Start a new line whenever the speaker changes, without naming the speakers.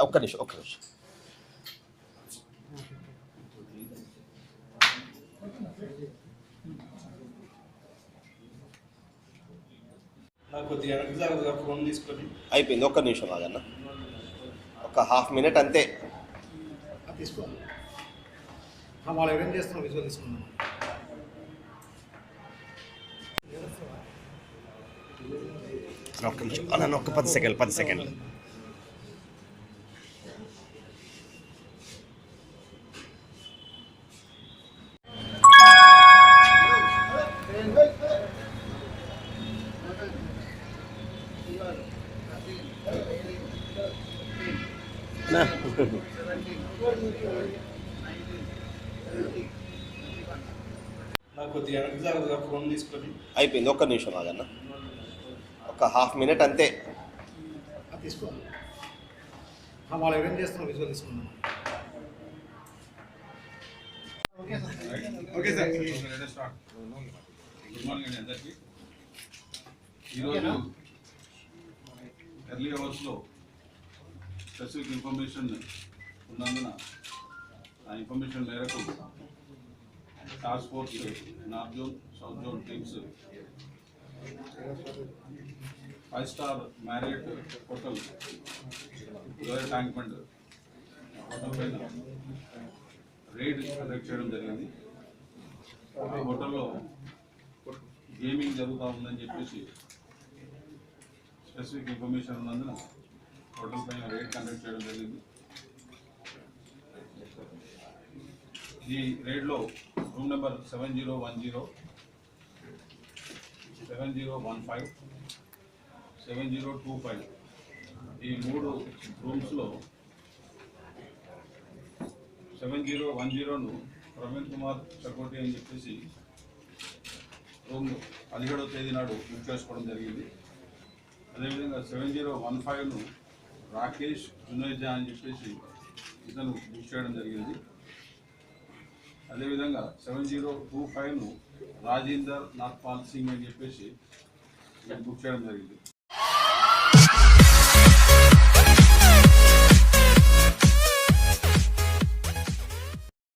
ఒక్క నిమిషం
ఫోన్ తీసుకొని
అయిపోయింది. ఒక్క నిమిషం ఆగన్న, ఒక హాఫ్ మినిట్ అంతే.
తీసుకో వాళ్ళు అరేంజ్ చేస్తున్నాం, విజువల్ తీసుకున్నాం.
ఒక్క నిమిషం అన్న, ఒక్క 10 సెకండ్లు.
ఫోన్ తీసుకొని
అయిపోయింది. ఒక్క నిమిషం ఆగన్న, ఒక హాఫ్ మినిట్ అంతే.
తీసుకో వాళ్ళు అరేంజ్ చేస్తున్నాం, విజువల్ తీసుకున్నాం. Okay sir.
గుడ్ మార్నింగ్ అండి అందరికీ. ఈరోజు ఎర్లీ అవర్స్లో స్పెసిఫిక్ ఇన్ఫర్మేషన్ ఉన్నందున ఆ ఇన్ఫర్మేషన్ మేరకు task force north zone, south zone teams 5 star Marriott hotel lower tank bund hotel పైన రైడ్ కండక్ట్ చేయడం జరిగింది. ఆ హోటల్లో గేమింగ్ జరుగుతూ ఉందని చెప్పేసి స్పెసిఫిక్ ఇన్ఫర్మేషన్ ఉన్నందున హోటల్ పైన రైడ్ కండక్ట్ చేయడం జరిగింది. ఈ రైడ్లో రూమ్ నెంబర్ 7010, 7015, 7025 ఈ 3 రూమ్స్లో 7010ను ప్రవీణ్ కుమార్ చకోటి అని చెప్పేసి రూమ్ 17వ తేదీ నాడు బుక్ చేసుకోవడం జరిగింది. అదేవిధంగా 7015ను రాకేష్ జునేజా అని చెప్పేసి ఇతను బుక్ చేయడం జరిగింది. అదేవిధంగా 7025ను రాజేందర్ నాథ్పాల్ సింగ్ అని చెప్పేసి బుక్ చేయడం జరిగింది.